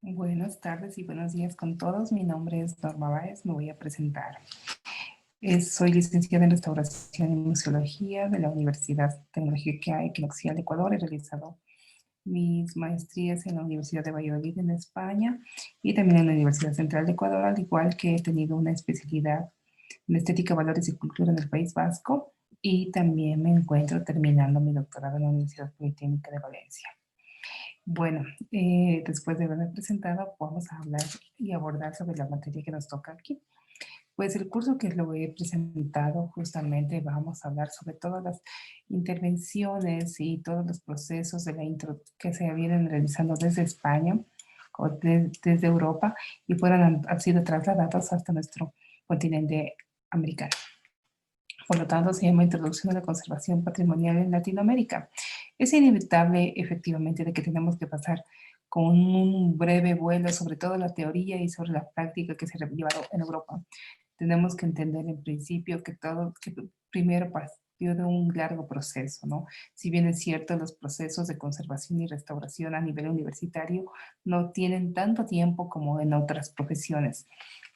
Buenas tardes y buenos días con todos. Mi nombre es Norma Báez, me voy a presentar. Soy licenciada en Restauración y Museología de la Universidad Tecnológica Equinoccial de Ecuador. He realizado mis maestrías en la Universidad de Valladolid en España y también en la Universidad Central de Ecuador, al igual que he tenido una especialidad en Estética, Valores y Cultura en el País Vasco y también me encuentro terminando mi doctorado en la Universidad Politécnica de Valencia. Bueno, después de haberme presentado, vamos a hablar y abordar sobre la materia que nos toca aquí. Pues el curso que lo he presentado, justamente vamos a hablar sobre todas las intervenciones y todos los procesos de la intro que se vienen realizando desde España o desde Europa y han sido trasladados hasta nuestro continente americano. Por lo tanto, se llama Introducción a la Conservación Patrimonial en Latinoamérica. Es inevitable, efectivamente, de que tenemos que pasar con un breve vuelo sobre toda la teoría y sobre la práctica que se ha llevado en Europa. Tenemos que entender en principio que primero partió de un largo proceso, ¿no? Si bien es cierto, los procesos de conservación y restauración a nivel universitario no tienen tanto tiempo como en otras profesiones.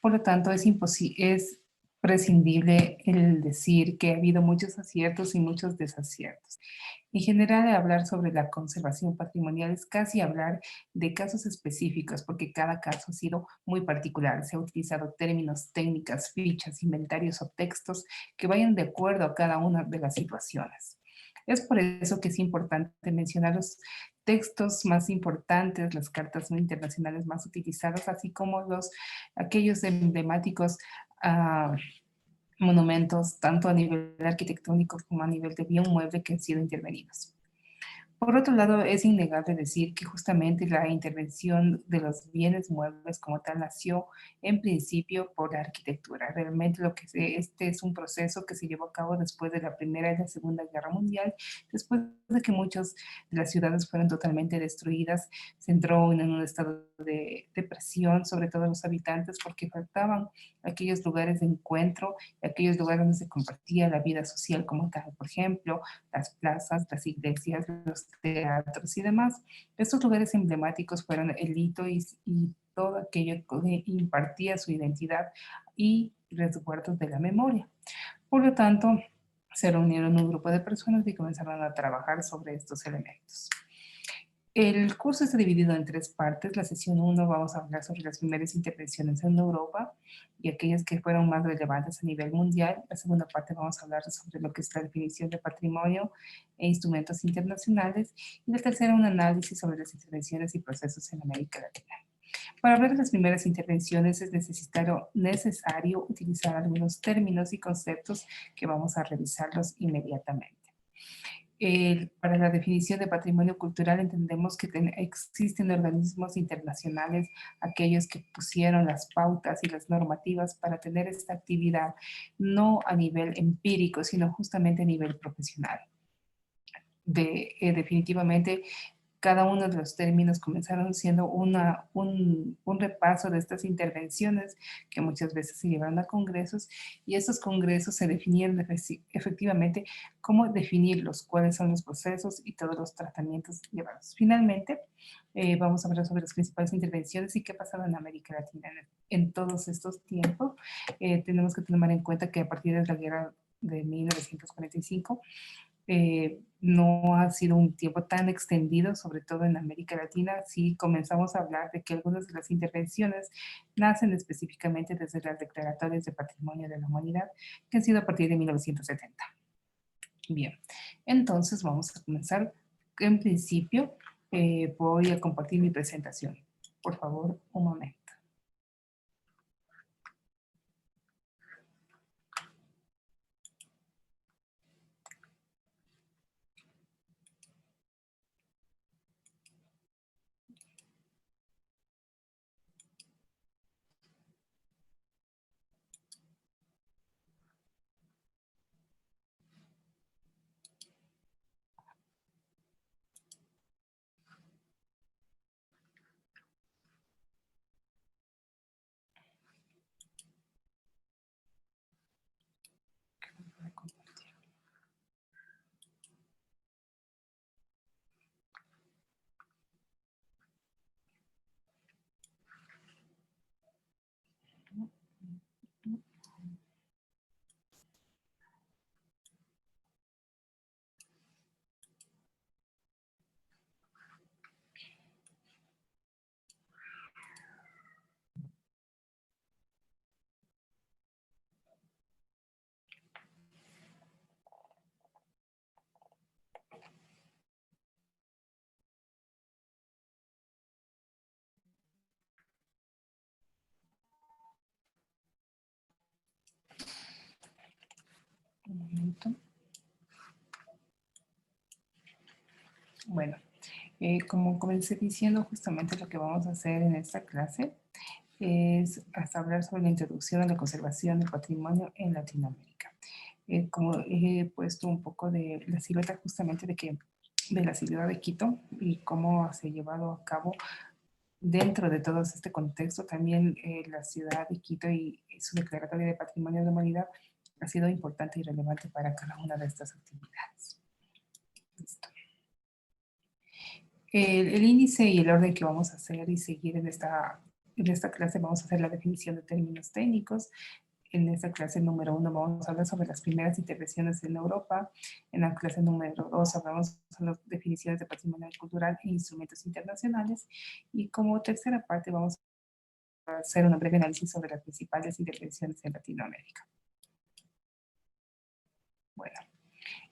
Por lo tanto, es prescindible el decir que ha habido muchos aciertos y muchos desaciertos. En general, hablar sobre la conservación patrimonial es casi hablar de casos específicos, porque cada caso ha sido muy particular. Se ha utilizado términos, técnicas, fichas, inventarios o textos que vayan de acuerdo a cada una de las situaciones. Es por eso que es importante mencionar los textos más importantes, las cartas internacionales más utilizadas, así como aquellos emblemáticos monumentos, tanto a nivel arquitectónico como a nivel de bien mueble que han sido intervenidos. Por otro lado, es innegable decir que justamente la intervención de los bienes muebles como tal nació en principio por la arquitectura. Realmente este es un proceso que se llevó a cabo después de la Primera y la Segunda Guerra Mundial, después de que muchas de las ciudades fueron totalmente destruidas, se entró en un estado de depresión, sobre todo los habitantes, porque faltaban aquellos lugares de encuentro, aquellos lugares donde se compartía la vida social como tal. Por ejemplo, las plazas, las iglesias, los teatros y demás. Estos lugares emblemáticos fueron el hito y todo aquello que impartía su identidad y resguardos de la memoria. Por lo tanto, se reunieron un grupo de personas y comenzaron a trabajar sobre estos elementos. El curso está dividido en tres partes. La sesión 1 vamos a hablar sobre las primeras intervenciones en Europa y aquellas que fueron más relevantes a nivel mundial. La segunda parte vamos a hablar sobre lo que es la definición de patrimonio e instrumentos internacionales. Y la tercera, un análisis sobre las intervenciones y procesos en América Latina. Para hablar de las primeras intervenciones es necesario utilizar algunos términos y conceptos que vamos a revisarlos inmediatamente. Para la definición de patrimonio cultural entendemos que existen organismos internacionales, aquellos que pusieron las pautas y las normativas para tener esta actividad, no a nivel empírico, sino justamente a nivel profesional. Definitivamente cada uno de los términos comenzaron siendo un repaso de estas intervenciones que muchas veces se llevaron a congresos y estos congresos se definieron efectivamente cómo definirlos, cuáles son los procesos y todos los tratamientos llevados. Finalmente, vamos a hablar sobre las principales intervenciones y qué ha pasado en América Latina en todos estos tiempos. Tenemos que tomar en cuenta que a partir de la guerra de 1945, no ha sido un tiempo tan extendido, sobre todo en América Latina. Si comenzamos a hablar de que algunas de las intervenciones nacen específicamente desde las declaratorias de Patrimonio de la Humanidad, que han sido a partir de 1970. Bien, entonces vamos a comenzar. En principio, voy a compartir mi presentación. Por favor, un momento. Un momento. Bueno, como comencé diciendo, justamente lo que vamos a hacer en esta clase es hasta hablar sobre la introducción a la conservación del patrimonio en Latinoamérica. Como he puesto un poco de la silueta justamente de la ciudad de Quito y cómo se ha llevado a cabo dentro de todo este contexto, también la ciudad de Quito y su declaratoria de Patrimonio de la Humanidad ha sido importante y relevante para cada una de estas actividades. Listo. El índice y el orden que vamos a hacer y seguir en esta clase vamos a hacer la definición de términos técnicos. En esta clase número 1 vamos a hablar sobre las primeras intervenciones en Europa. En la clase número 2 hablamos sobre las definiciones de patrimonio cultural e instrumentos internacionales. Y como tercera parte vamos a hacer una breve análisis sobre las principales intervenciones en Latinoamérica. Bueno,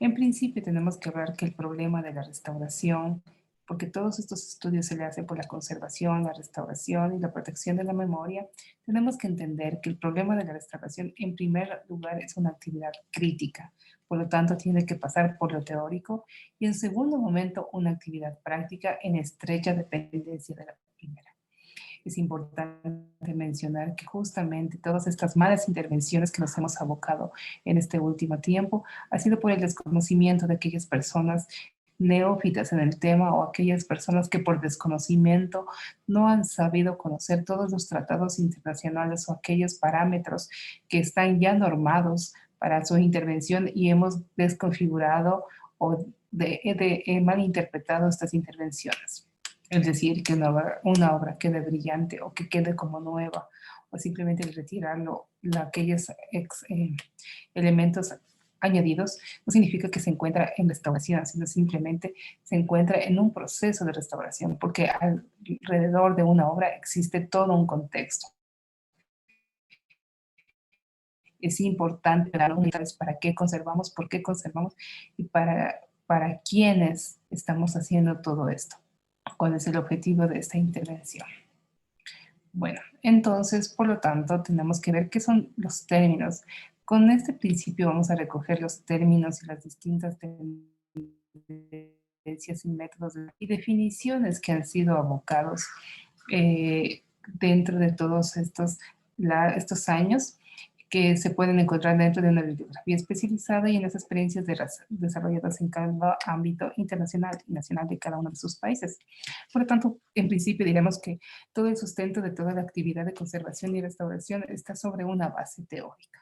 en principio tenemos que hablar que el problema de la restauración, porque todos estos estudios se le hacen por la conservación, la restauración y la protección de la memoria, tenemos que entender que el problema de la restauración en primer lugar es una actividad crítica, por lo tanto tiene que pasar por lo teórico y en segundo momento una actividad práctica en estrecha dependencia de la primera. Es importante mencionar que justamente todas estas malas intervenciones que nos hemos abocado en este último tiempo ha sido por el desconocimiento de aquellas personas neófitas en el tema o aquellas personas que por desconocimiento no han sabido conocer todos los tratados internacionales o aquellos parámetros que están ya normados para su intervención y hemos desconfigurado o malinterpretado estas intervenciones. Es decir, que una obra quede brillante o que quede como nueva, o simplemente retirarlo, aquellos elementos añadidos, no significa que se encuentra en restauración, sino simplemente se encuentra en un proceso de restauración, porque alrededor de una obra existe todo un contexto. Es importante dar unidades para qué conservamos, por qué conservamos y para quiénes estamos haciendo todo esto. ¿Cuál es el objetivo de esta intervención? Bueno, entonces, por lo tanto, tenemos que ver qué son los términos. Con este principio vamos a recoger los términos y las distintas tendencias y métodos y definiciones que han sido abocados dentro de todos estos años que se pueden encontrar dentro de una bibliografía especializada y en las experiencias desarrolladas en cada ámbito internacional y nacional de cada uno de sus países. Por lo tanto, en principio diremos que todo el sustento de toda la actividad de conservación y restauración está sobre una base teórica.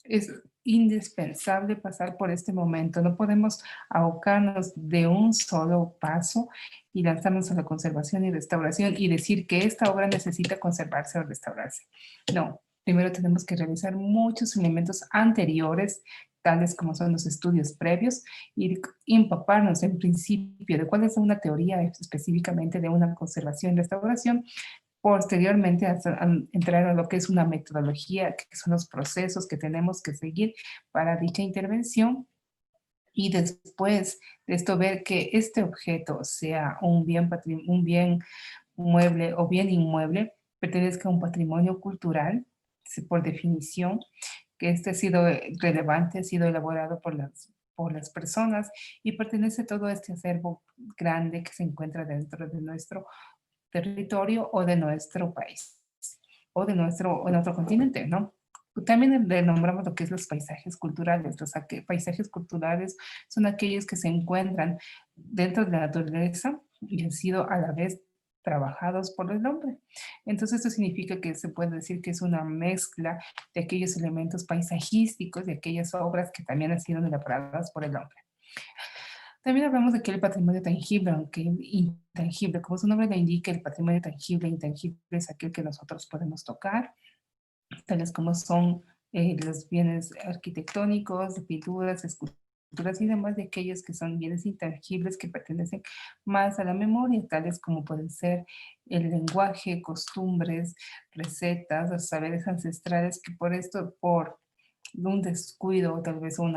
Es indispensable pasar por este momento. No podemos abocarnos de un solo paso y lanzarnos a la conservación y restauración y decir que esta obra necesita conservarse o restaurarse. No, primero tenemos que realizar muchos elementos anteriores, tales como son los estudios previos, y empaparnos en principio de cuál es una teoría específicamente de una conservación y restauración. Posteriormente, hasta entrar a lo que es una metodología, que son los procesos que tenemos que seguir para dicha intervención. Y después de esto, ver que este objeto, sea un bien mueble o bien inmueble, pertenezca a un patrimonio cultural, por definición, que este ha sido relevante, ha sido elaborado por las personas y pertenece todo este acervo grande que se encuentra dentro de nuestro territorio o de nuestro país o de en otro continente, ¿no? También le nombramos lo que es los paisajes culturales. Los paisajes culturales son aquellos que se encuentran dentro de la naturaleza y han sido a la vez trabajados por el hombre. Entonces esto significa que se puede decir que es una mezcla de aquellos elementos paisajísticos, de aquellas obras que también han sido elaboradas por el hombre. También hablamos de que el patrimonio tangible, aunque intangible, como su nombre lo indica, el patrimonio tangible e intangible es aquel que nosotros podemos tocar, tales como son los bienes arquitectónicos, de pinturas, esculturas y demás, de aquellos que son bienes intangibles que pertenecen más a la memoria, tales como pueden ser el lenguaje, costumbres, recetas, los saberes ancestrales, que por un descuido o tal vez un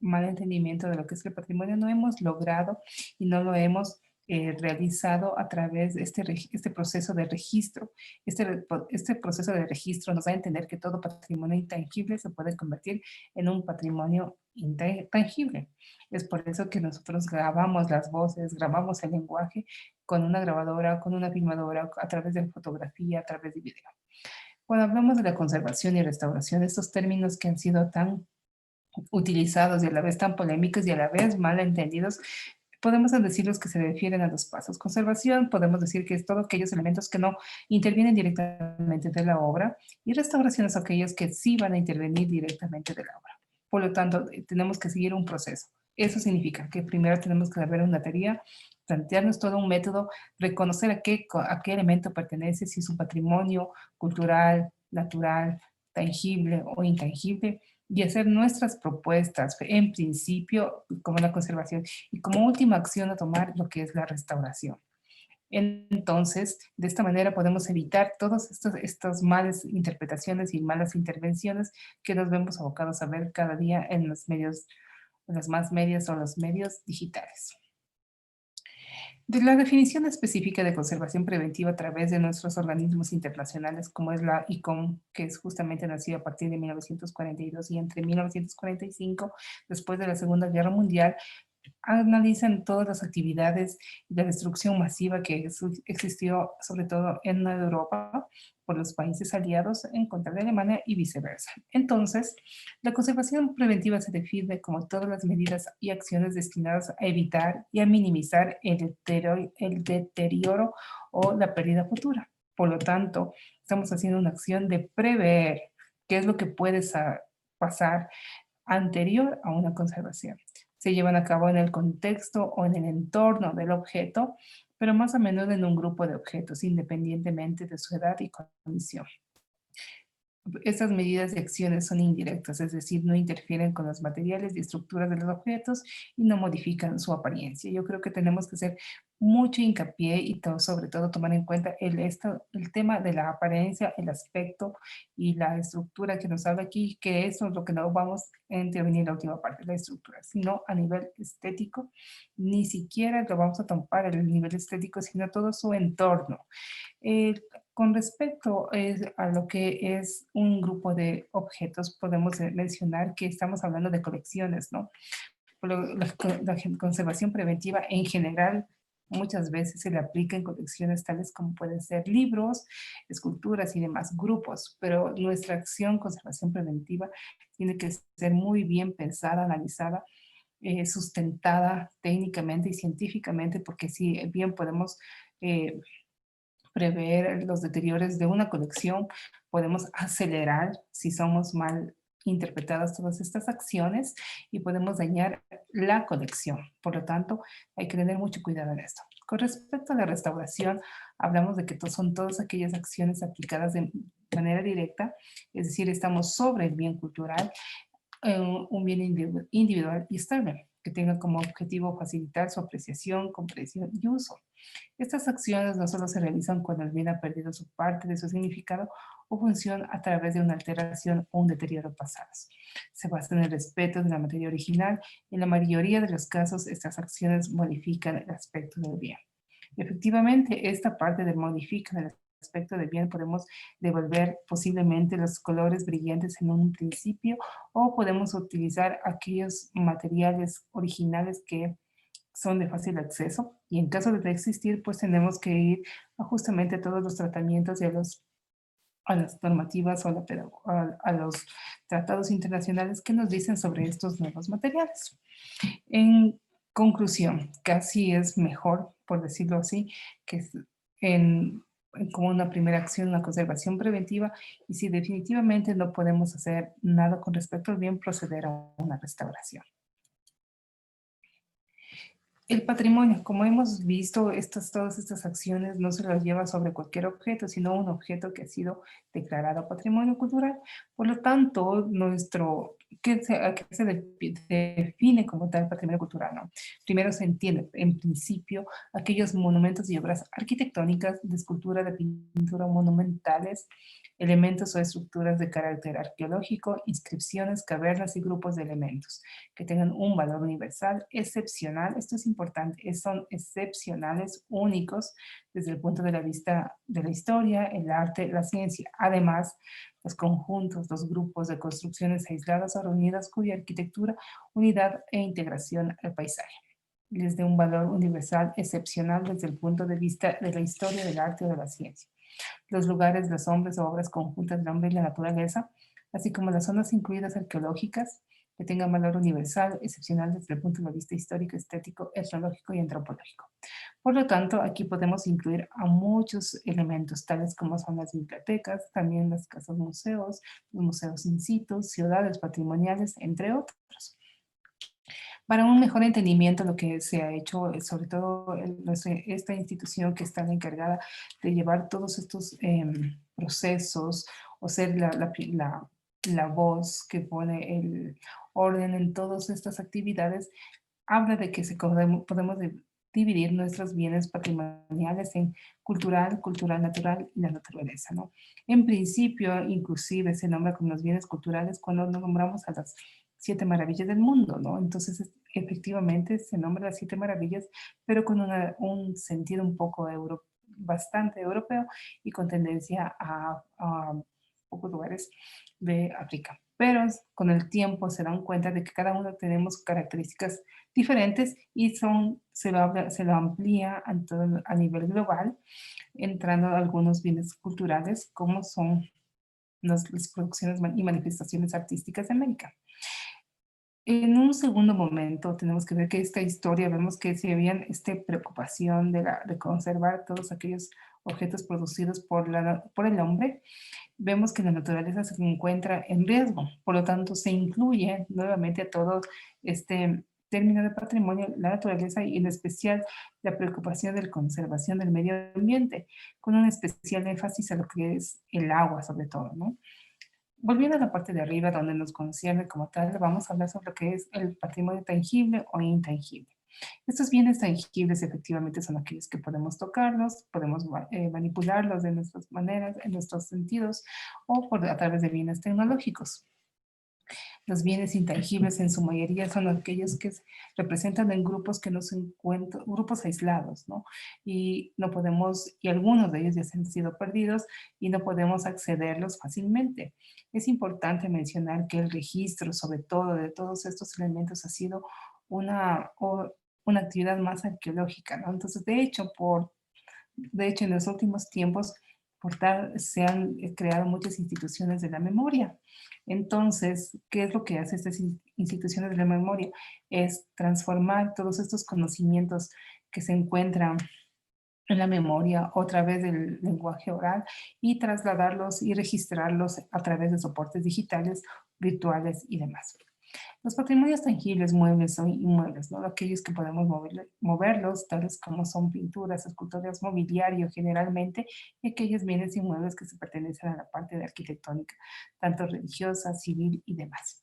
mal entendimiento de lo que es el patrimonio, no hemos logrado y no lo hemos realizado a través de este proceso de registro. Este proceso de registro nos da a entender que todo patrimonio intangible se puede convertir en un patrimonio intangible. Es por eso que nosotros grabamos las voces, grabamos el lenguaje con una grabadora, con una filmadora, a través de fotografía, a través de video. Cuando hablamos de la conservación y restauración, estos términos que han sido tan utilizados y a la vez tan polémicos y a la vez mal entendidos, podemos decirlos que se refieren a dos pasos. Conservación, podemos decir que es todos aquellos elementos que no intervienen directamente de la obra, y restauración es aquellos que sí van a intervenir directamente de la obra. Por lo tanto, tenemos que seguir un proceso. Eso significa que primero tenemos que ver una teoría, plantearnos todo un método, reconocer a qué elemento pertenece, si es un patrimonio cultural, natural, tangible o intangible, y hacer nuestras propuestas, en principio, como la conservación, y como última acción a tomar lo que es la restauración. Entonces, de esta manera podemos evitar todas estas malas interpretaciones y malas intervenciones que nos vemos abocados a ver cada día en los medios, en las más medias o los medios digitales. De la definición específica de conservación preventiva a través de nuestros organismos internacionales, como es la ICOM, que es justamente nacida a partir de 1942 y entre 1945, después de la Segunda Guerra Mundial, analizan todas las actividades de destrucción masiva que existió, sobre todo en Europa, por los países aliados en contra de Alemania y viceversa. Entonces, la conservación preventiva se define como todas las medidas y acciones destinadas a evitar y a minimizar el deterioro o la pérdida futura. Por lo tanto, estamos haciendo una acción de prever qué es lo que puede pasar anterior a una conservación. Se llevan a cabo en el contexto o en el entorno del objeto, pero más a menudo en un grupo de objetos, independientemente de su edad y condición. Estas medidas y acciones son indirectas, es decir, no interfieren con los materiales y estructuras de los objetos y no modifican su apariencia. Yo creo que tenemos que hacer mucho hincapié y sobre todo tomar en cuenta el tema de la apariencia, el aspecto y la estructura que nos habla aquí, que eso es lo que no vamos a intervenir en la última parte, la estructura, sino a nivel estético, ni siquiera lo vamos a tomar el nivel estético, sino todo su entorno. Eh, con respecto a lo que es un grupo de objetos, podemos mencionar que estamos hablando de colecciones, ¿no? La conservación preventiva en general muchas veces se le aplica en colecciones tales como pueden ser libros, esculturas y demás grupos, pero nuestra acción conservación preventiva tiene que ser muy bien pensada, analizada, sustentada técnicamente y científicamente, porque si bien podemos prever los deterioros de una colección, podemos acelerar si somos mal interpretadas todas estas acciones y podemos dañar la colección. Por lo tanto, hay que tener mucho cuidado en esto. Con respecto a la restauración, hablamos de que son todas aquellas acciones aplicadas de manera directa, es decir, estamos sobre el bien cultural, un bien individual y estable, que tenga como objetivo facilitar su apreciación, comprensión y uso. Estas acciones no solo se realizan cuando el bien ha perdido su parte de su significado o función a través de una alteración o un deterioro pasados. Se basan en el respeto de la materia original. En la mayoría de los casos, estas acciones modifican el aspecto del bien. Efectivamente, esta parte de modificar el aspecto del bien podemos devolver posiblemente los colores brillantes en un principio, o podemos utilizar aquellos materiales originales que son de fácil acceso, y en caso de existir, pues tenemos que ir justamente a todos los tratamientos y a las normativas o a los tratados internacionales que nos dicen sobre estos nuevos materiales. En conclusión, casi es mejor, por decirlo así, que como una primera acción, una conservación preventiva, y si definitivamente no podemos hacer nada con respecto al bien, proceder a una restauración. El patrimonio, como hemos visto, todas estas acciones no se las lleva sobre cualquier objeto, sino un objeto que ha sido declarado patrimonio cultural. Por lo tanto, ¿a qué se define como tal patrimonio cultural? ¿No? Primero se entiende, en principio, aquellos monumentos y obras arquitectónicas, de escultura, de pintura monumentales, elementos o estructuras de carácter arqueológico, inscripciones, cavernas y grupos de elementos que tengan un valor universal, excepcional, esto es importante, son excepcionales, únicos desde el punto de la vista de la historia, el arte, la ciencia. Además, los conjuntos, los grupos de construcciones aisladas o reunidas cuya arquitectura, unidad e integración al paisaje les dé un valor universal excepcional desde el punto de vista de la historia del arte o de la ciencia. Los lugares, los hombres o obras conjuntas del hombre y la naturaleza, así como las zonas incluidas arqueológicas, que tengan valor universal, excepcional desde el punto de vista histórico, estético, etnológico y antropológico. Por lo tanto, aquí podemos incluir a muchos elementos, tales como son las bibliotecas, también las casas museos, los museos in situ, ciudades patrimoniales, entre otros. Para un mejor entendimiento, lo que se ha hecho, sobre todo esta institución que está encargada de llevar todos estos procesos o ser la voz que pone el orden en todas estas actividades, habla de que podemos dividir nuestros bienes patrimoniales en cultural, cultural natural y la naturaleza, ¿no? En principio, inclusive se nombra como los bienes culturales cuando nombramos a las 7 maravillas del mundo, ¿no? Entonces, efectivamente, se nombra las 7 maravillas, pero con un sentido un poco bastante europeo y con tendencia a pocos lugares de África. Pero con el tiempo se dan cuenta de que cada uno tenemos características diferentes y se lo amplía a nivel global, entrando a algunos bienes culturales como son las producciones y manifestaciones artísticas de América. En un segundo momento tenemos que ver que esta historia, vemos que si había esta preocupación de conservar todos aquellos objetos producidos por el hombre, vemos que la naturaleza se encuentra en riesgo. Por lo tanto, se incluye nuevamente a todo este término de patrimonio, la naturaleza y en especial la preocupación de la conservación del medio ambiente, con un especial énfasis a lo que es el agua sobre todo, ¿no? Volviendo a la parte de arriba, donde nos concierne como tal, vamos a hablar sobre lo que es el patrimonio tangible o intangible. Estos bienes tangibles efectivamente son aquellos que podemos tocarlos, podemos manipularlos de nuestras maneras, en nuestros sentidos o a través de bienes tecnológicos. Los bienes intangibles en su mayoría son aquellos que se representan en grupos que no se encuentran, grupos aislados, ¿no? Y no podemos, y algunos de ellos ya se han sido perdidos y no podemos accederlos fácilmente. Es importante mencionar que el registro, sobre todo, de todos estos elementos ha sido una actividad más arqueológica, ¿no? Entonces, de hecho, en los últimos tiempos, se han creado muchas instituciones de la memoria. Entonces, ¿qué es lo que hacen estas instituciones de la memoria? Es transformar todos estos conocimientos que se encuentran en la memoria o a través del lenguaje oral y trasladarlos y registrarlos a través de soportes digitales, virtuales y demás. Los patrimonios tangibles, muebles o inmuebles, ¿no? Aquellos que podemos moverlos, tales como son pinturas, esculturas, mobiliario generalmente, y aquellos bienes inmuebles que se pertenecen a la parte de arquitectónica, tanto religiosa, civil y demás.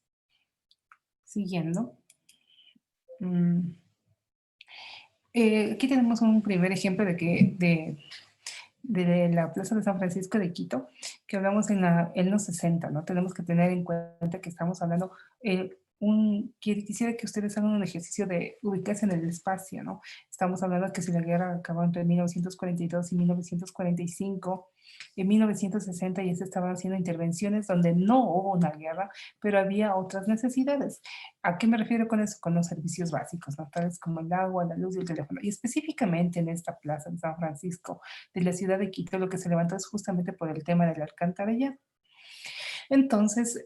Siguiendo. mm, Aquí tenemos un primer ejemplo de la Plaza de San Francisco de Quito, que hablamos en los 60, ¿no? Tenemos que tener en cuenta que estamos hablando, quisiera que ustedes hagan un ejercicio de ubicarse en el espacio, ¿no? Estamos hablando que si la guerra acabó entre 1942 y 1945, en 1960 ya se estaban haciendo intervenciones donde no hubo una guerra, pero había otras necesidades. ¿A qué me refiero con eso? Con los servicios básicos, ¿no? Tales como el agua, la luz y el teléfono. Y específicamente en esta plaza de San Francisco de la ciudad de Quito, lo que se levantó es justamente por el tema del alcantarillado. Entonces,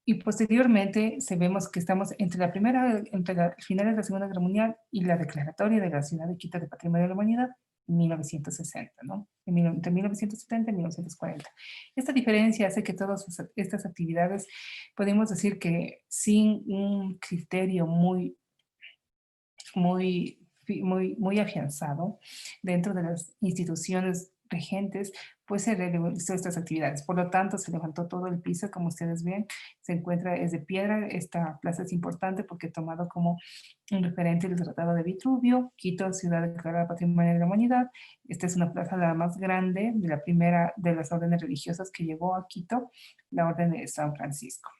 y posteriormente vemos que estamos entre la finales de la Segunda Guerra Mundial y la declaratoria de la ciudad de Quito de Patrimonio de la Humanidad, 1960, ¿no? Entre 1970 y 1940. Esta diferencia hace que todas estas actividades, podemos decir que sin un criterio muy afianzado dentro de las instituciones regentes, pues se realizó estas actividades. Por lo tanto, se levantó todo el piso, como ustedes ven, se encuentra, es de piedra. Esta plaza es importante porque tomado como un referente del Tratado de Vitruvio, Quito, ciudad declarada Patrimonio de la Humanidad. Esta es una plaza la más grande de la primera de las órdenes religiosas que llegó a Quito, la Orden de San Francisco.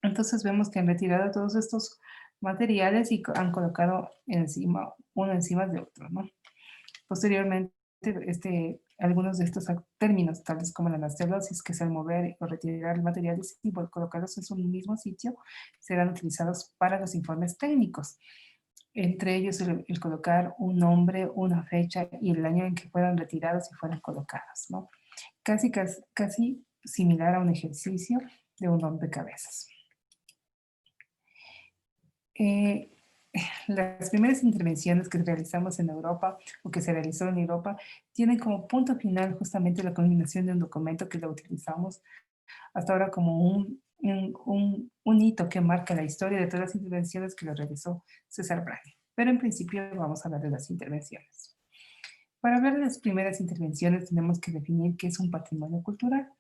Entonces vemos que han retirado todos estos materiales y han colocado encima, uno encima de otro, ¿no? Posteriormente, algunos de estos términos, tales como la anastelosis, que es el mover o retirar materiales y colocarlos en su mismo sitio, serán utilizados para los informes técnicos. Entre ellos, el colocar un nombre, una fecha y el año en que fueron retirados y fueron colocados, ¿no? Casi similar a un ejercicio de un rompecabezas. Eh, las primeras intervenciones que realizamos en Europa o que se realizó en Europa tienen como punto final justamente la culminación de un documento que lo utilizamos hasta ahora como un hito que marca la historia de todas las intervenciones que lo realizó César Brani. Pero en principio vamos a hablar de las intervenciones. Para hablar de las primeras intervenciones tenemos que definir qué es un patrimonio cultural.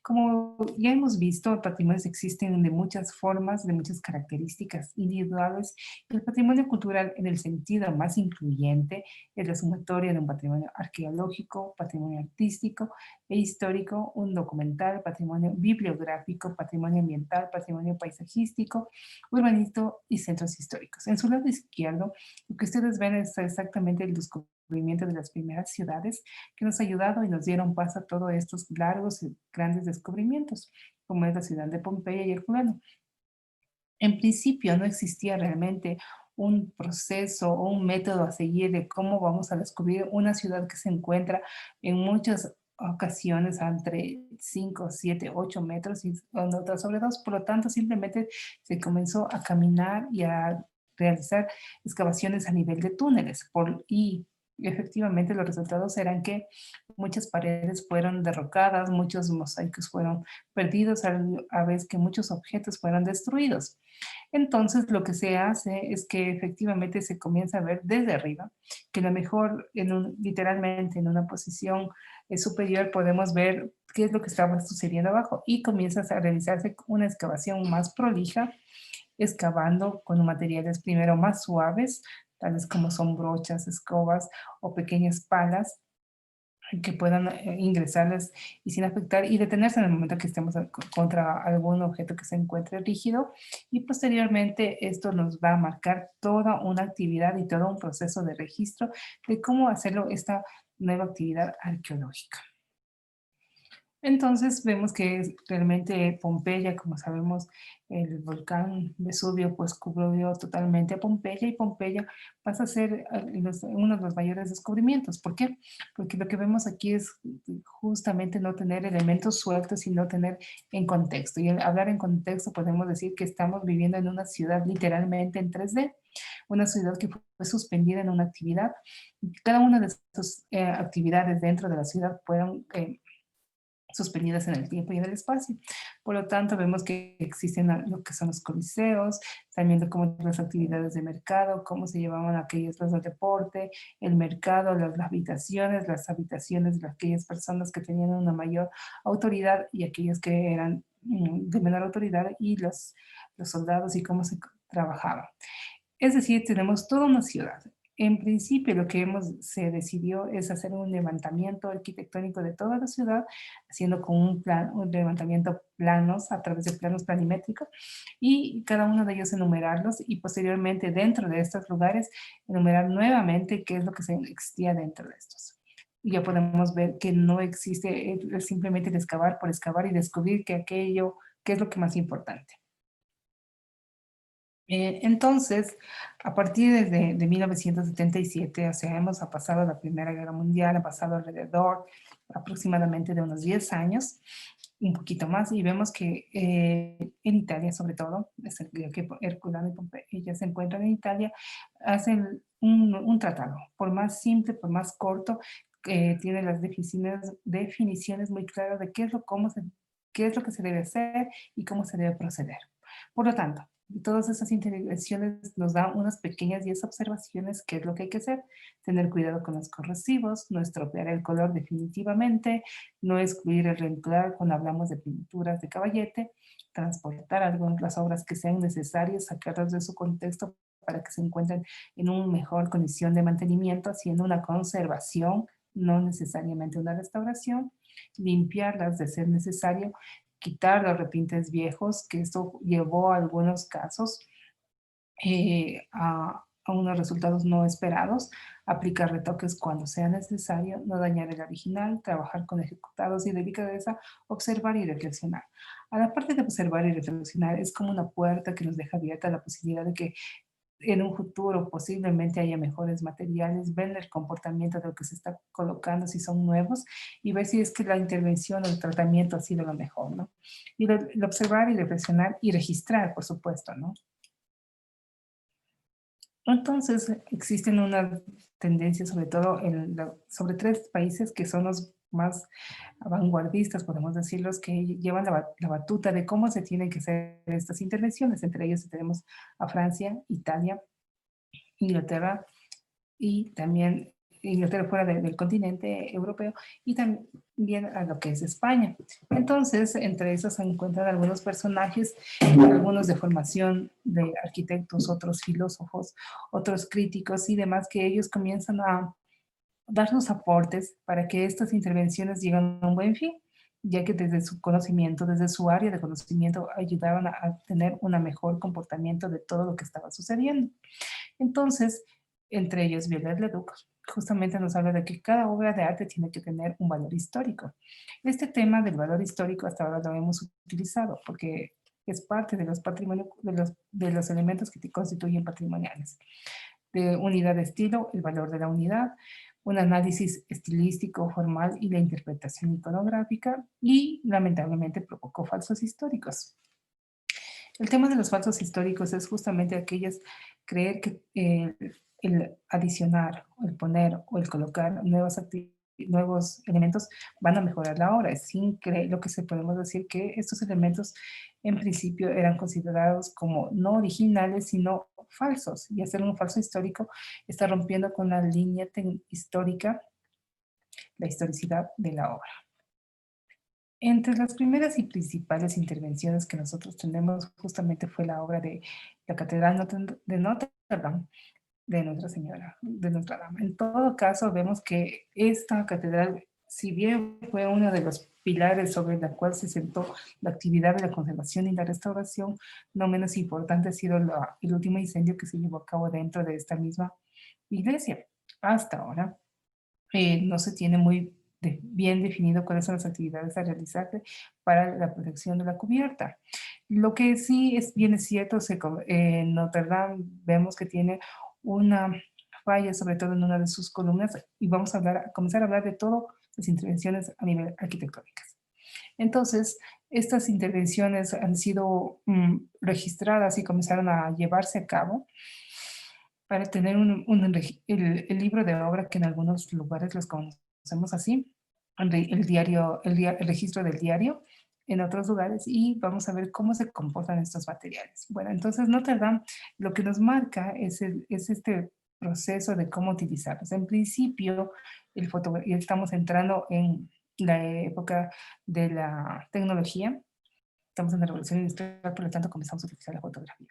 Como ya hemos visto, patrimonios existen de muchas formas, de muchas características individuales. El patrimonio cultural, en el sentido más incluyente, es la sumatoria de un patrimonio arqueológico, patrimonio artístico e histórico, un documental, patrimonio bibliográfico, patrimonio ambiental, patrimonio paisajístico, urbanístico y centros históricos. En su lado izquierdo, lo que ustedes ven es exactamente el descubrimiento de las primeras ciudades que nos ha ayudado y nos dieron paso a todos estos largos y grandes descubrimientos, como es la ciudad de Pompeya y Herculano. En principio no existía realmente un proceso o un método a seguir de cómo vamos a descubrir una ciudad que se encuentra en muchas ocasiones entre 5, 7, 8 metros y en otras sobre 2. Por lo tanto, simplemente se comenzó a caminar y a realizar excavaciones a nivel de túneles. Y efectivamente los resultados eran que muchas paredes fueron derrocadas, muchos mosaicos fueron perdidos, a vez que muchos objetos fueron destruidos. Entonces, lo que se hace es que efectivamente se comienza a ver desde arriba, que a lo mejor literalmente en una posición superior podemos ver qué es lo que estaba sucediendo abajo y comienza a realizarse una excavación más prolija, excavando con materiales primero más suaves, tales como son brochas, escobas o pequeñas palas, que puedan ingresarlas y sin afectar y detenerse en el momento que estemos contra algún objeto que se encuentre rígido. Y posteriormente esto nos va a marcar toda una actividad y todo un proceso de registro de cómo hacerlo esta nueva actividad arqueológica. Entonces vemos que realmente Pompeya, como sabemos, el volcán Vesubio pues cubrió totalmente a Pompeya y Pompeya pasa a ser uno de los mayores descubrimientos. ¿Por qué? Porque lo que vemos aquí es justamente no tener elementos sueltos, sino tener en contexto. Y al hablar en contexto podemos decir que estamos viviendo en una ciudad literalmente en 3D, una ciudad que fue suspendida en una actividad. Cada una de estas actividades dentro de la ciudad fueron suspendidas en el tiempo y en el espacio. Por lo tanto, vemos que existen lo que son los coliseos, también de cómo las actividades de mercado, cómo se llevaban aquellas cosas de deporte, el mercado, las habitaciones de aquellas personas que tenían una mayor autoridad y aquellos que eran de menor autoridad y los soldados y cómo se trabajaba. Es decir, tenemos toda una ciudad. En principio, lo que se decidió es hacer un levantamiento arquitectónico de toda la ciudad, haciendo con un levantamiento planos, a través de planos planimétricos, y cada uno de ellos enumerarlos y posteriormente dentro de estos lugares enumerar nuevamente qué es lo que existía dentro de estos. Y ya podemos ver que no existe simplemente el excavar por excavar y descubrir que aquello, qué es lo que más importante. Entonces, a partir de 1977, o sea, hemos pasado la Primera Guerra Mundial, ha pasado alrededor aproximadamente de unos 10 años, un poquito más, y vemos que en Italia, sobre todo, que Herculano y Pompeya se encuentran en Italia, hacen un tratado, por más simple, por más corto, tiene las definiciones muy claras de qué es lo que se debe hacer y cómo se debe proceder. Por lo tanto, Todas esas intervenciones nos dan unas pequeñas 10 observaciones, qué es lo que hay que hacer. Tener cuidado con los corrosivos, no estropear el color definitivamente, no excluir el reemplazo cuando hablamos de pinturas de caballete, transportar algunas las obras que sean necesarias, sacarlas de su contexto para que se encuentren en una mejor condición de mantenimiento, haciendo una conservación, no necesariamente una restauración, limpiarlas de ser necesario, quitar los repintes viejos, que esto llevó a algunos casos a unos resultados no esperados, aplicar retoques cuando sea necesario, no dañar el original, trabajar con ejecutados y delicadeza, observar y reflexionar. A la parte de observar y reflexionar es como una puerta que nos deja abierta la posibilidad de que en un futuro posiblemente haya mejores materiales, ver el comportamiento de lo que se está colocando, si son nuevos, y ver si es que la intervención o el tratamiento ha sido lo mejor, ¿no? Y lo observar y reflexionar y registrar, por supuesto, ¿no? Entonces, existen unas tendencias, sobre todo sobre tres países que son los más vanguardistas, podemos decirlos, que llevan la batuta de cómo se tienen que hacer estas intervenciones. Entre ellos tenemos a Francia, Italia, Inglaterra y también Inglaterra fuera del continente europeo y también a lo que es España. Entonces, entre esos se encuentran algunos personajes, algunos de formación de arquitectos, otros filósofos, otros críticos y demás, que ellos comienzan a dar sus aportes para que estas intervenciones lleguen a un buen fin, ya que desde su conocimiento, desde su área de conocimiento, ayudaban a tener un mejor comportamiento de todo lo que estaba sucediendo. Entonces, entre ellos Viollet-le-Duc justamente nos habla de que cada obra de arte tiene que tener un valor histórico. Este tema del valor histórico hasta ahora lo hemos utilizado porque es parte de los patrimonios, de los elementos que te constituyen patrimoniales. De unidad de estilo, el valor de la unidad, un análisis estilístico formal y la interpretación iconográfica y lamentablemente provocó falsos históricos. El tema de los falsos históricos es justamente aquellas, creer que el adicionar, o el poner o el colocar nuevos elementos van a mejorar la obra. Es lo que se podemos decir que estos elementos en principio eran considerados como no originales, sino falsos. Y hacer un falso histórico está rompiendo con la línea histórica, la historicidad de la obra. Entre las primeras y principales intervenciones que nosotros tenemos justamente fue la obra de la Catedral de Notre Dame, de Nuestra Señora, de Notre Dame. En todo caso, vemos que esta catedral, si bien fue uno de los pilares sobre la cual se sentó la actividad de la conservación y la restauración, no menos importante ha sido el último incendio que se llevó a cabo dentro de esta misma iglesia. Hasta ahora, no se tiene muy bien definido cuáles son las actividades a realizarse para la protección de la cubierta. Lo que sí es bien es cierto, en Notre Dame vemos que tiene una falla, sobre todo en una de sus columnas, y vamos a comenzar a hablar de todas las intervenciones a nivel arquitectónicas. Entonces, estas intervenciones han sido registradas y comenzaron a llevarse a cabo para tener el libro de obra que en algunos lugares los conocemos así, el registro del diario, en otros lugares, y vamos a ver cómo se comportan estos materiales. Bueno, entonces Notre Dame lo que nos marca es este proceso de cómo utilizarlos. En principio, y estamos entrando en la época de la tecnología, estamos en la revolución industrial, por lo tanto comenzamos a utilizar la fotografía.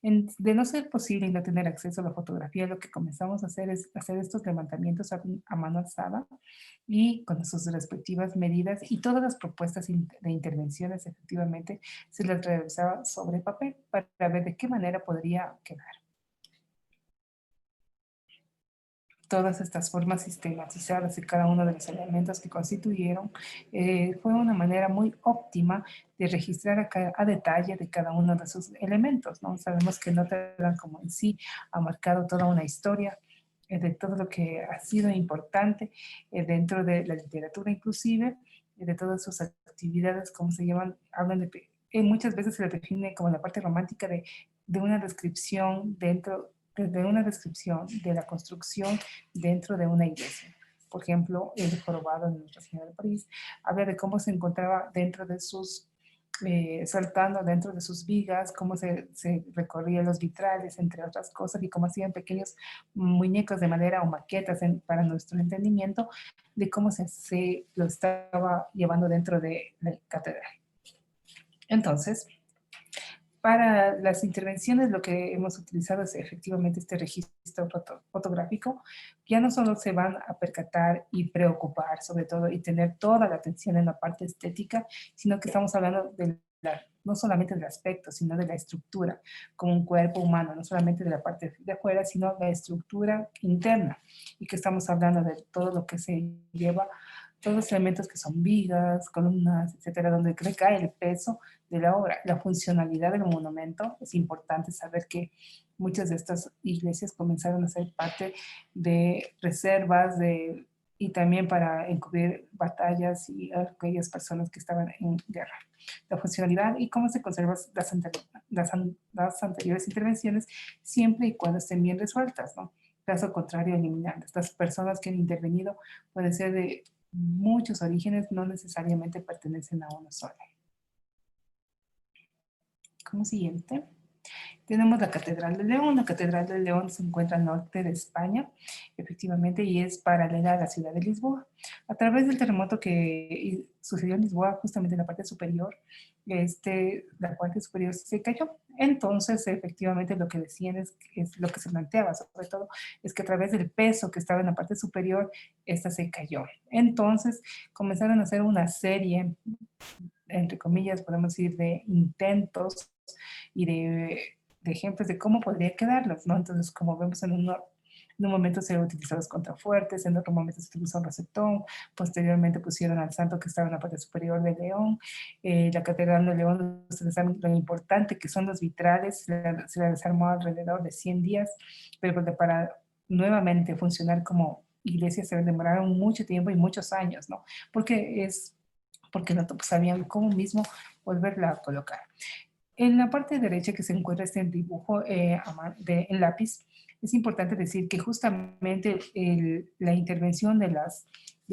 De no ser posible y no tener acceso a la fotografía, lo que comenzamos a hacer es hacer estos levantamientos a mano alzada y con sus respectivas medidas y todas las propuestas de intervenciones efectivamente se las realizaba sobre papel para ver de qué manera podría quedar. Todas estas formas sistematizadas de cada uno de los elementos que constituyeron, fue una manera muy óptima de registrar a detalle de cada uno de sus elementos, ¿no? Sabemos que Notre Dame como en sí ha marcado toda una historia de todo lo que ha sido importante dentro de la literatura inclusive, de todas sus actividades, como se llaman, muchas veces se le define como la parte romántica de una descripción de una descripción de la construcción dentro de una iglesia. Por ejemplo, el jorobado de Nuestra Señora de París habla de cómo se encontraba dentro de sus saltando dentro de sus vigas, cómo se recorrían los vitrales, entre otras cosas, y cómo hacían pequeños muñecos de madera o maquetas para nuestro entendimiento de cómo se lo estaba llevando dentro de la catedral. Entonces, para las intervenciones lo que hemos utilizado es efectivamente este registro fotográfico. Ya no solo se van a percatar y preocupar sobre todo y tener toda la atención en la parte estética, sino que estamos hablando de no solamente del aspecto, sino de la estructura, como un cuerpo humano, no solamente de la parte de afuera, sino la estructura interna, y que estamos hablando de todo lo que se lleva, todos los elementos que son vigas, columnas, etcétera, donde recae el peso de la obra. La funcionalidad del monumento, es importante saber que muchas de estas iglesias comenzaron a ser parte de reservas y también para encubrir batallas y aquellas personas que estaban en guerra. La funcionalidad y cómo se conservan las anteriores intervenciones siempre y cuando estén bien resueltas, ¿no? Caso contrario, eliminarlas. Las personas que han intervenido pueden ser de muchos orígenes, no necesariamente pertenecen a uno solo. Como siguiente, tenemos la Catedral de León. La Catedral de León se encuentra al norte de España, efectivamente, y es paralela a la ciudad de Lisboa. A través del terremoto que sucedió en Lisboa, justamente en la parte superior, la parte superior se cayó. Entonces, efectivamente, lo que decían es lo que se planteaba, sobre todo, es que a través del peso que estaba en la parte superior, esta se cayó. Entonces, comenzaron a hacer una serie, entre comillas, podemos decir, de intentos y de ejemplos de cómo podría quedarlos, ¿no? Entonces, como vemos en un momento se utilizó los contrafuertes, en otro momento se utilizó un rosetón, posteriormente pusieron al santo que estaba en la parte superior de León, la Catedral de León, ustedes saben lo importante que son los vitrales, se la desarmó alrededor de 100 días, pero para nuevamente funcionar como iglesia se demoraron mucho tiempo y muchos años, ¿no? Porque no sabían cómo mismo volverla a colocar. En la parte derecha que se encuentra este dibujo en lápiz, es importante decir que justamente la intervención de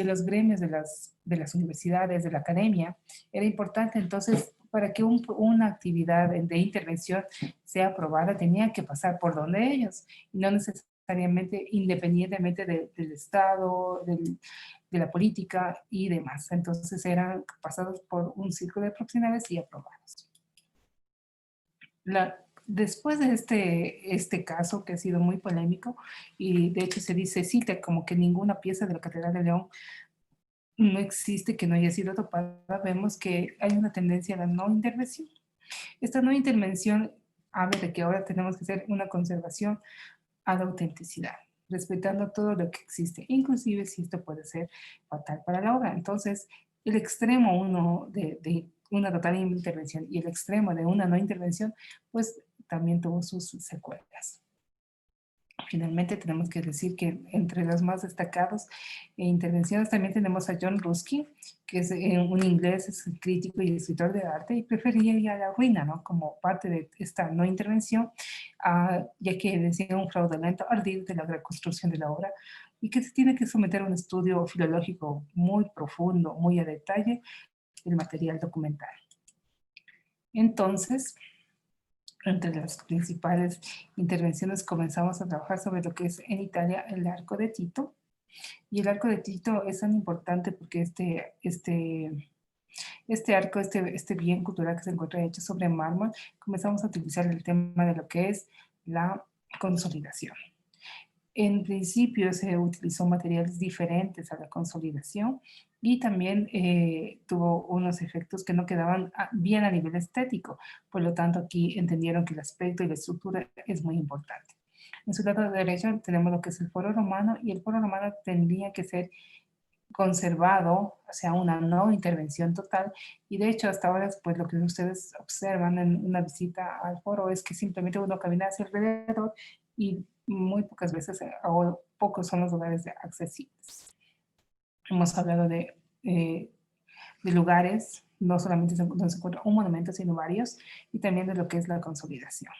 los gremios de las universidades, de la academia, era importante. Entonces, para que una actividad de intervención sea aprobada, tenía que pasar por donde ellos, y no necesariamente independientemente del Estado, de la política y demás. Entonces, eran pasados por un círculo de profesionales y aprobados. Después de este caso, que ha sido muy polémico, y de hecho cita como que ninguna pieza de la Catedral de León no existe que no haya sido topada, vemos que hay una tendencia a la no intervención. Esta no intervención habla de que ahora tenemos que hacer una conservación a la autenticidad, respetando todo lo que existe, inclusive si esto puede ser fatal para la obra. Entonces, el extremo uno de una total intervención y el extremo de una no intervención, pues también tuvo sus secuelas. Finalmente tenemos que decir que entre los más destacados intervenciones también tenemos a John Ruskin, que es un inglés, es un crítico y escritor de arte, y prefería ir a la ruina, ¿no? Como parte de esta no intervención, ya que decía un fraudulento ardid de la reconstrucción de la obra y que se tiene que someter a un estudio filológico muy profundo, muy a detalle del material documental. Entonces, entre las principales intervenciones comenzamos a trabajar sobre lo que es en Italia el arco de Tito. Y el arco de Tito es tan importante porque este arco, este bien cultural que se encuentra hecho sobre mármol, comenzamos a utilizar el tema de lo que es la consolidación. En principio se utilizó materiales diferentes a la consolidación y también tuvo unos efectos que no quedaban bien a nivel estético. Por lo tanto, aquí entendieron que el aspecto y la estructura es muy importante. En su lado derecho tenemos lo que es el foro romano, y el foro romano tendría que ser conservado, o sea, una no intervención total, y de hecho hasta ahora pues lo que ustedes observan en una visita al foro es que simplemente uno camina hacia alrededor y muy pocas veces o pocos son los lugares accesibles. Hemos hablado de lugares, no solamente donde se encuentra un monumento, sino varios, y también de lo que es la consolidación.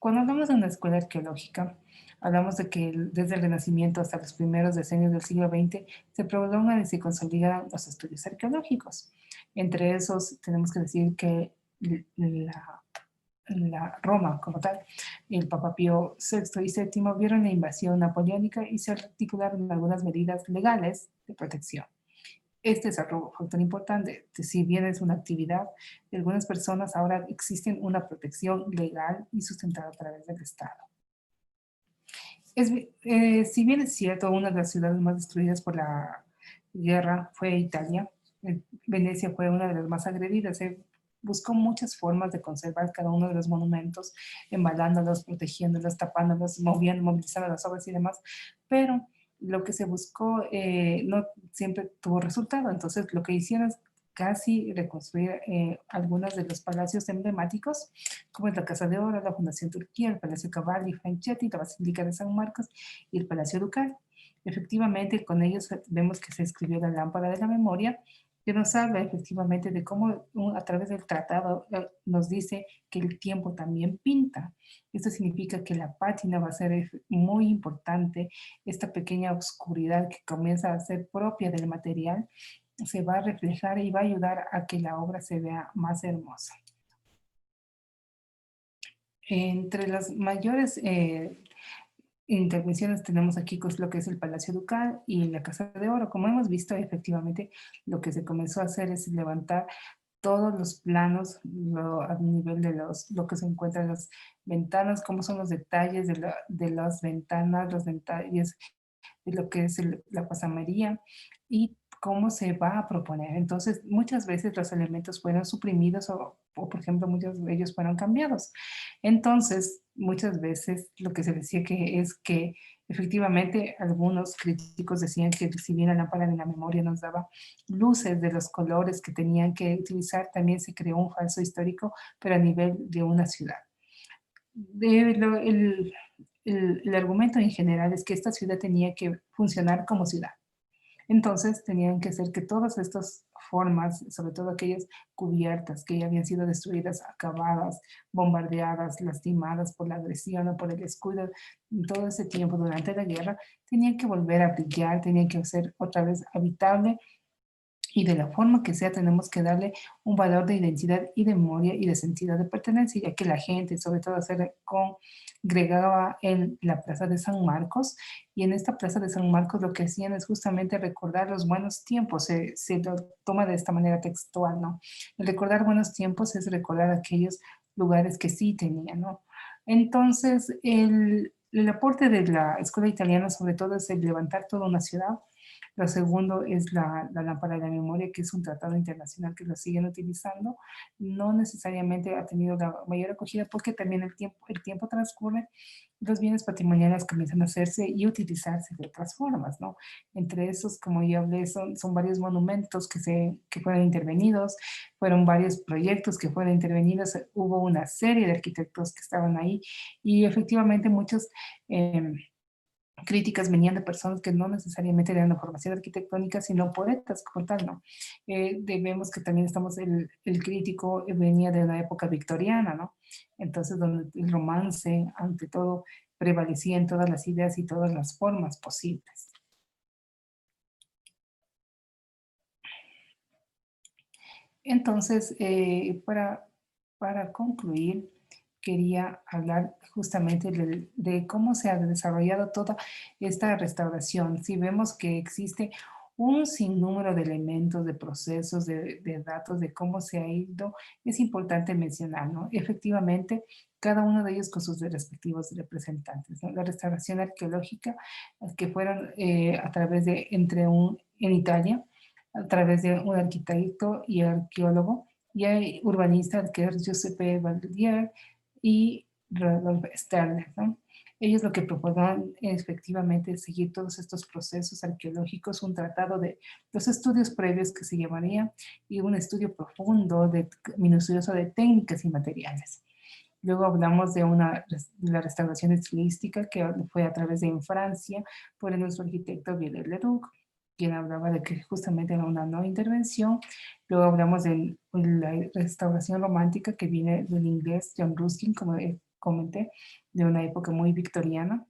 Cuando hablamos de una escuela arqueológica, hablamos de que desde el Renacimiento hasta los primeros decenios del siglo XX se prolongan y se consolidan los estudios arqueológicos. Entre esos tenemos que decir que la, la Roma como tal, el Papa Pío VI y VII vieron la invasión napoleónica y se articularon algunas medidas legales de protección. Este es otro factor importante. Si bien es una actividad de algunas personas, ahora existe una protección legal y sustentada a través del Estado. Si bien es cierto, una de las ciudades más destruidas por la guerra fue Italia, Venecia fue una de las más agredidas. Se buscó muchas formas de conservar cada uno de los monumentos, embalándolos, protegiéndolos, tapándolos, movilizando las obras y demás, pero lo que se buscó no siempre tuvo resultado. Entonces, lo que hicieron es casi reconstruir algunos de los palacios emblemáticos, como es la Casa de Oro, la Fundación Turquía, el Palacio Cavalli, Franchetti, la Basílica de San Marcos y el Palacio Ducal. Efectivamente, con ellos vemos que se escribió la lámpara de la memoria, que nos habla efectivamente de cómo a través del tratado nos dice que el tiempo también pinta. Esto significa que la pátina va a ser muy importante, esta pequeña oscuridad que comienza a ser propia del material se va a reflejar y va a ayudar a que la obra se vea más hermosa. Entre las mayores intervenciones tenemos aquí pues, lo que es el Palacio Ducal y la Casa de Oro. Como hemos visto, efectivamente, lo que se comenzó a hacer es levantar todos los planos a nivel de lo que se encuentra en las ventanas, cómo son los detalles de las ventanas, los detalles de lo que es la pasamaría y cómo se va a proponer. Entonces, muchas veces los elementos fueron suprimidos o, por ejemplo, muchos de ellos fueron cambiados. Entonces, muchas veces lo que se decía que es que efectivamente algunos críticos decían que si bien la lámpara de la memoria nos daba luces de los colores que tenían que utilizar, también se creó un falso histórico, pero a nivel de una ciudad. El argumento en general es que esta ciudad tenía que funcionar como ciudad. Entonces tenían que hacer que todas estas formas, sobre todo aquellas cubiertas que ya habían sido destruidas, acabadas, bombardeadas, lastimadas por la agresión o por el descuido, todo ese tiempo durante la guerra, tenían que volver a brillar, tenían que ser otra vez habitable y de la forma que sea tenemos que darle un valor de identidad y de memoria y de sentido de pertenencia, ya que la gente, sobre todo, se congregaba en la Plaza de San Marcos y en esta Plaza de San Marcos lo que hacían es justamente recordar los buenos tiempos, se lo toma de esta manera textual, ¿no? El recordar buenos tiempos es recordar aquellos lugares que sí tenían, ¿no? Entonces, el aporte de la escuela italiana sobre todo es el levantar toda una ciudad. Lo segundo es la lámpara de la memoria, que es un tratado internacional que lo siguen utilizando. No necesariamente ha tenido la mayor acogida porque también el tiempo transcurre, los bienes patrimoniales comienzan a hacerse y utilizarse de otras formas, ¿no? Entre esos, como yo hablé, son varios monumentos que fueron intervenidos, fueron varios proyectos que fueron intervenidos, hubo una serie de arquitectos que estaban ahí y efectivamente muchos... críticas venían de personas que no necesariamente tenían una formación arquitectónica, sino poetas como tal, ¿no? Vemos que también el crítico venía de una época victoriana, ¿no? Entonces, donde el romance, ante todo, prevalecía en todas las ideas y todas las formas posibles. Entonces, para concluir, quería hablar justamente de cómo se ha desarrollado toda esta restauración. Si vemos que existe un sinnúmero de elementos, de procesos, de datos, de cómo se ha ido, es importante mencionar, ¿no? Efectivamente, cada uno de ellos con sus respectivos representantes, ¿no? La restauración arqueológica, que fueron a través de, en Italia, a través de un arquitecto y arqueólogo, y hay urbanistas que es Giuseppe Valdier y Rudolf Sterner, ¿no? Ellos lo que proponían efectivamente es seguir todos estos procesos arqueológicos, un tratado de los estudios previos que se llamaría y un estudio profundo, minucioso de técnicas y materiales. Luego hablamos de la restauración estilística que fue a través de en Francia por nuestro arquitecto Viollet-le-Duc, quien hablaba de que justamente era una no intervención. Luego hablamos de la restauración romántica que viene del inglés John Ruskin, como comenté, de una época muy victoriana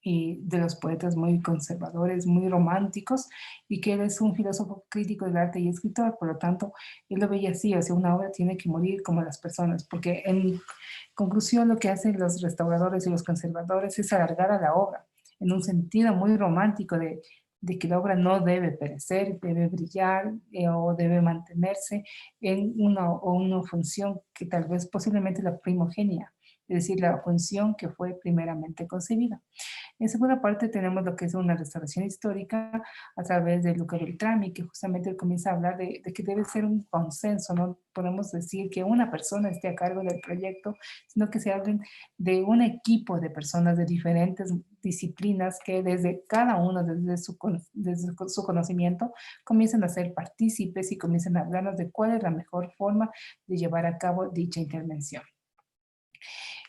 y de los poetas muy conservadores, muy románticos, y que él es un filósofo crítico del arte y escritor, por lo tanto, él lo veía así, o sea, una obra tiene que morir como las personas, porque en conclusión lo que hacen los restauradores y los conservadores es alargar a la obra, en un sentido muy romántico de que la obra no debe perecer, debe brillar o debe mantenerse en una función que tal vez posiblemente la primogenia, es decir, la función que fue primeramente concebida. En segunda parte tenemos lo que es una restauración histórica a través de Luca Beltrami, que justamente comienza a hablar de que debe ser un consenso, no podemos decir que una persona esté a cargo del proyecto, sino que se hablen de un equipo de personas de diferentes disciplinas que desde cada uno, desde su conocimiento, comiencen a ser partícipes y comiencen a hablarnos de cuál es la mejor forma de llevar a cabo dicha intervención.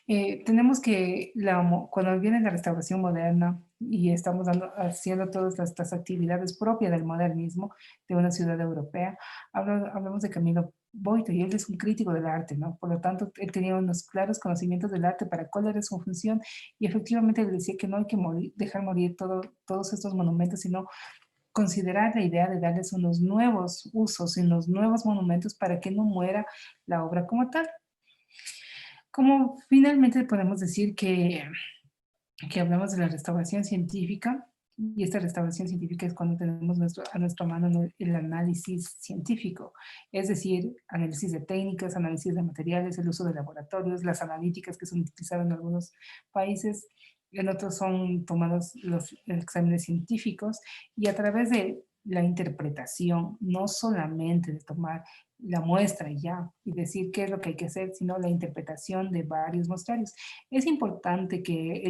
Tenemos que, cuando viene la restauración moderna y estamos haciendo todas estas actividades propias del modernismo de una ciudad europea, hablamos de Camilo Boito y él es un crítico del arte, ¿no? Por lo tanto, él tenía unos claros conocimientos del arte para cuál era su función y efectivamente él decía que no hay que dejar morir todos estos monumentos, sino considerar la idea de darles unos nuevos usos y unos nuevos monumentos para que no muera la obra como tal. Como finalmente podemos decir que hablamos de la restauración científica, y esta restauración científica es cuando tenemos a nuestra mano el análisis científico, es decir, análisis de técnicas, análisis de materiales, el uso de laboratorios, las analíticas que son utilizadas en algunos países, en otros son tomados los exámenes científicos, y a través de la interpretación, no solamente de tomar la muestra y ya, y decir qué es lo que hay que hacer, sino la interpretación de varios muestrarios. Es importante que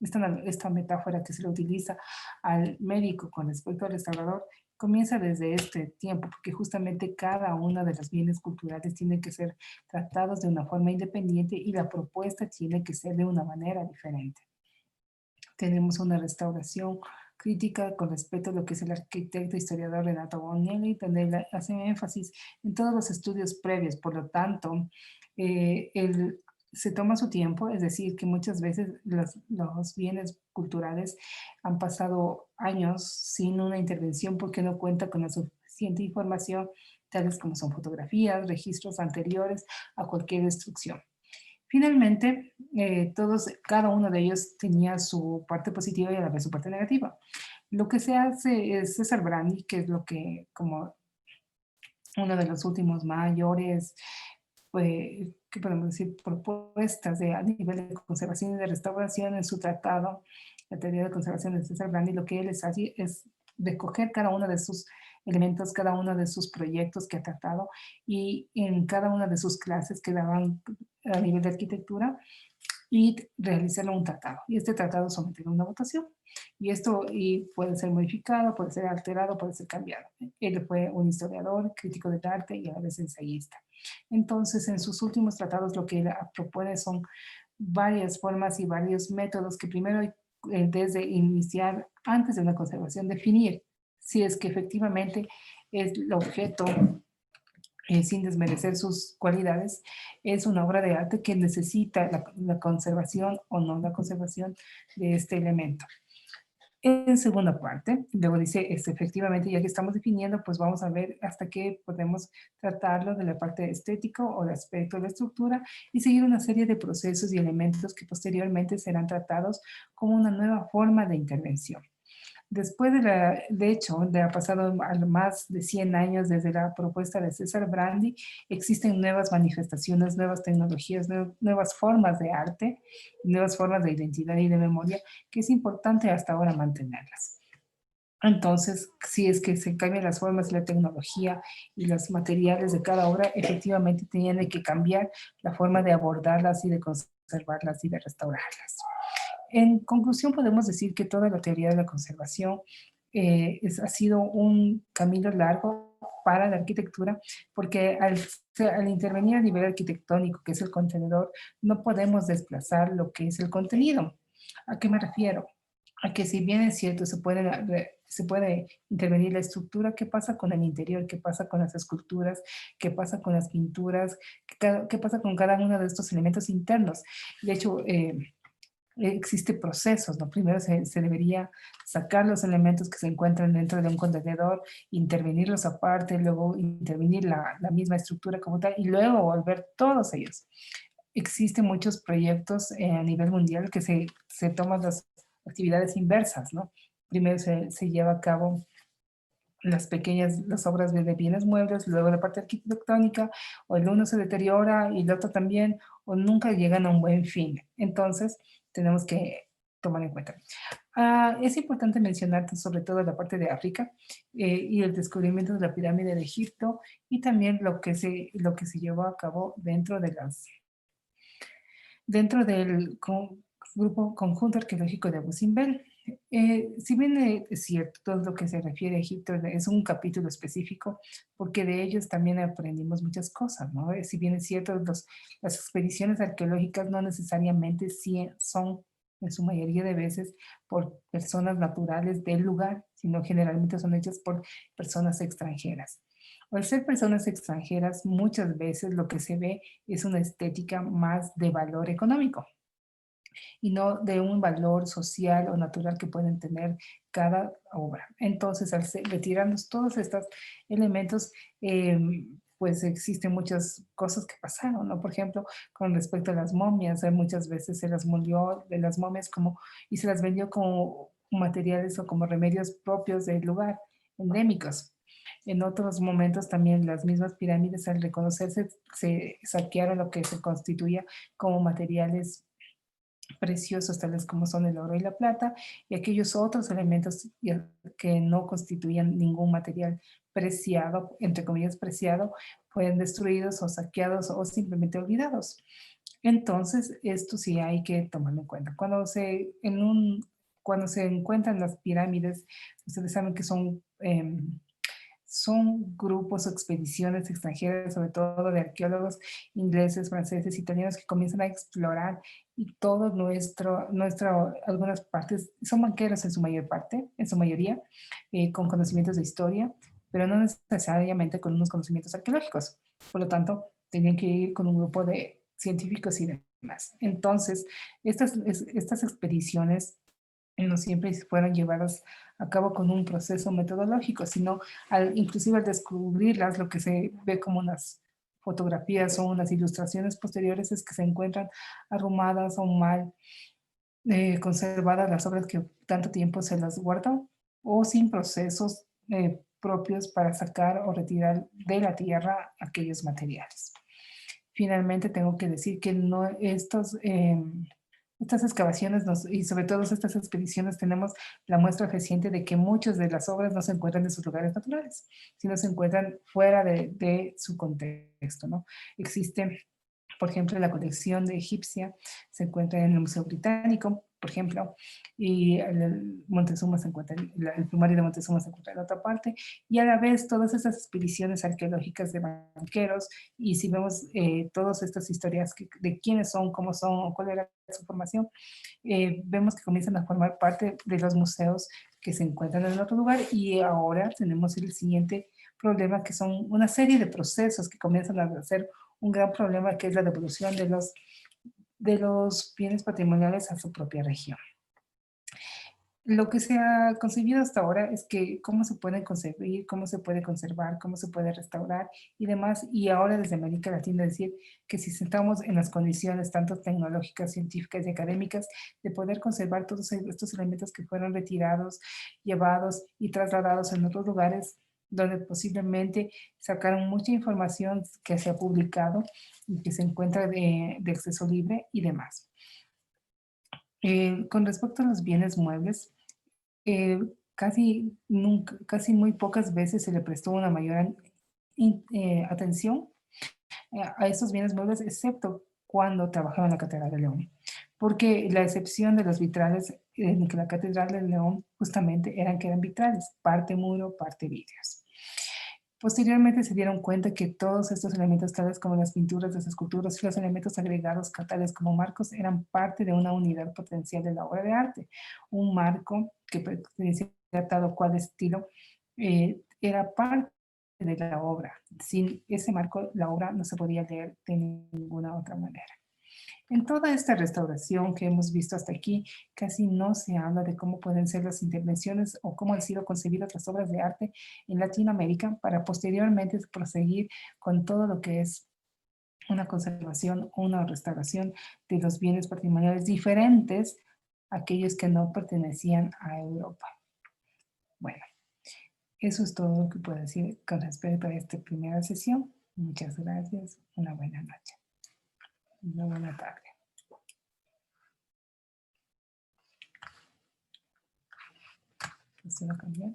esta metáfora que se le utiliza al médico con respecto al restaurador comienza desde este tiempo, porque justamente cada uno de los bienes culturales tiene que ser tratados de una forma independiente y la propuesta tiene que ser de una manera diferente. Tenemos una restauración crítica con respecto a lo que es el arquitecto historiador Renato Bonelli, donde él hace énfasis en todos los estudios previos, por lo tanto, él se toma su tiempo, es decir, que muchas veces los bienes culturales han pasado años sin una intervención porque no cuenta con la suficiente información, tales como son fotografías, registros anteriores a cualquier destrucción. Finalmente, cada uno de ellos tenía su parte positiva y a la vez su parte negativa. Lo que se hace es César Brandi, que es lo que, como uno de los últimos mayores, pues, ¿qué podemos decir? Propuestas a nivel de conservación y de restauración en su tratado, la teoría de conservación de César Brandi, lo que él les hace es recoger cada uno de sus elementos, cada uno de sus proyectos que ha tratado y en cada una de sus clases que daban a nivel de arquitectura y realizar un tratado. Y este tratado someterlo a una votación. Y puede ser modificado, puede ser alterado, puede ser cambiado. Él fue un historiador, crítico del arte y a la vez ensayista. Entonces, en sus últimos tratados lo que él propone son varias formas y varios métodos que primero, desde iniciar, antes de una conservación, definir si es que efectivamente es el objeto sin desmerecer sus cualidades, es una obra de arte que necesita la conservación o no la conservación de este elemento. En segunda parte, luego dice, efectivamente, ya que estamos definiendo, pues vamos a ver hasta qué podemos tratarlo de la parte estética o de aspecto de la estructura y seguir una serie de procesos y elementos que posteriormente serán tratados como una nueva forma de intervención. Después de hecho, de ha pasado más de 100 años desde la propuesta de César Brandi, existen nuevas manifestaciones, nuevas tecnologías, nuevas formas de arte, nuevas formas de identidad y de memoria, que es importante hasta ahora mantenerlas. Entonces, si es que se cambian las formas y la tecnología y los materiales de cada obra, efectivamente tienen que cambiar la forma de abordarlas y de conservarlas y de restaurarlas. En conclusión, podemos decir que toda la teoría de la conservación ha sido un camino largo para la arquitectura, porque al intervenir a nivel arquitectónico, que es el contenedor, no podemos desplazar lo que es el contenido. ¿A qué me refiero? a que si bien es cierto, se puede intervenir la estructura, ¿qué pasa con el interior? ¿Qué pasa con las esculturas? ¿Qué pasa con las pinturas? ¿Qué pasa con cada uno de estos elementos internos? De hecho, existe procesos, ¿no? Primero se debería sacar los elementos que se encuentran dentro de un contenedor, intervenirlos aparte, luego intervenir la misma estructura como tal y luego volver todos ellos. Existen muchos proyectos a nivel mundial que se toman las actividades inversas, ¿no? Primero se lleva a cabo las obras de bienes muebles, luego la parte arquitectónica, o el uno se deteriora y el otro también, o nunca llegan a un buen fin. Entonces, tenemos que tomar en cuenta. Es importante mencionar sobre todo la parte de África y el descubrimiento de la pirámide de Egipto y también lo que se llevó a cabo dentro del grupo conjunto arqueológico de Abu Simbel. Si bien es cierto, todo lo que se refiere a Egipto es un capítulo específico, porque de ellos también aprendimos muchas cosas, ¿no? Si bien es cierto, las expediciones arqueológicas no necesariamente son, en su mayoría de veces, por personas naturales del lugar, sino generalmente son hechas por personas extranjeras. Al ser personas extranjeras, muchas veces lo que se ve es una estética más de valor económico y no de un valor social o natural que pueden tener cada obra. Entonces, retirando todos estos elementos, pues existen muchas cosas que pasaron, ¿no? Por ejemplo, con respecto a las momias, muchas veces se las molió de las momias y se las vendió como materiales o como remedios propios del lugar, endémicos. En otros momentos también las mismas pirámides al reconocerse se saquearon lo que se constituía como materiales preciosos tales como son el oro y la plata y aquellos otros elementos que no constituían ningún material preciado, entre comillas preciado, fueron destruidos o saqueados o simplemente olvidados. Entonces, esto sí hay que tomarlo en cuenta. Cuando se encuentran las pirámides, ustedes saben que son grupos o expediciones extranjeras, sobre todo de arqueólogos ingleses, franceses, italianos, que comienzan a explorar y todo algunas partes, son banqueros en su mayor parte, en su mayoría, con conocimientos de historia, pero no necesariamente con unos conocimientos arqueológicos. Por lo tanto, tenían que ir con un grupo de científicos y demás. Entonces, estas expediciones no siempre fueron llevadas a cabo con un proceso metodológico, sino inclusive al descubrirlas, lo que se ve como unas fotografías o unas ilustraciones posteriores es que se encuentran arrumadas o mal conservadas las obras que tanto tiempo se las guardó o sin procesos propios para sacar o retirar de la tierra aquellos materiales. Finalmente tengo que decir que no estas excavaciones y sobre todo estas expediciones tenemos la muestra reciente de que muchas de las obras no se encuentran en sus lugares naturales, sino se encuentran fuera de su contexto, ¿no? Existe, por ejemplo, la colección de egipcia se encuentra en el Museo Británico, por ejemplo, y el Montezuma se encuentra, el plumario de Montezuma se encuentra en otra parte, y a la vez todas esas expediciones arqueológicas de banqueros, y si vemos todas estas historias de quiénes son, cómo son, cuál era su formación, vemos que comienzan a formar parte de los museos que se encuentran en otro lugar, y ahora tenemos el siguiente problema, que son una serie de procesos que comienzan a ser un gran problema, que es la devolución de los bienes patrimoniales a su propia región. Lo que se ha concebido hasta ahora es que cómo se pueden concebir, cómo se puede conservar, cómo se puede restaurar y demás. Y ahora desde América Latina decir que si estamos en las condiciones tanto tecnológicas, científicas y académicas de poder conservar todos estos elementos que fueron retirados, llevados y trasladados en otros lugares donde posiblemente sacaron mucha información que se ha publicado y que se encuentra de acceso libre y demás. Con respecto a los bienes muebles, casi muy pocas veces se le prestó una mayor atención a estos bienes muebles, excepto cuando trabajaba en la Catedral de León. Porque la excepción de los vitrales en la Catedral de León justamente eran que eran vitrales, parte muro, parte vidrios. Posteriormente se dieron cuenta que todos estos elementos, tales como las pinturas, las esculturas y los elementos agregados, tales como marcos, eran parte de una unidad potencial de la obra de arte. Un marco que pertenecía a tal o cual estilo era parte de la obra. Sin ese marco, la obra no se podía leer de ninguna otra manera. En toda esta restauración que hemos visto hasta aquí, casi no se habla de cómo pueden ser las intervenciones o cómo han sido concebidas las obras de arte en Latinoamérica para posteriormente proseguir con todo lo que es una conservación o una restauración de los bienes patrimoniales diferentes a aquellos que no pertenecían a Europa. Bueno, eso es todo lo que puedo decir con respecto a esta primera sesión. Muchas gracias. Una buena noche. Una buena tarde. ¿Esto lo cambié?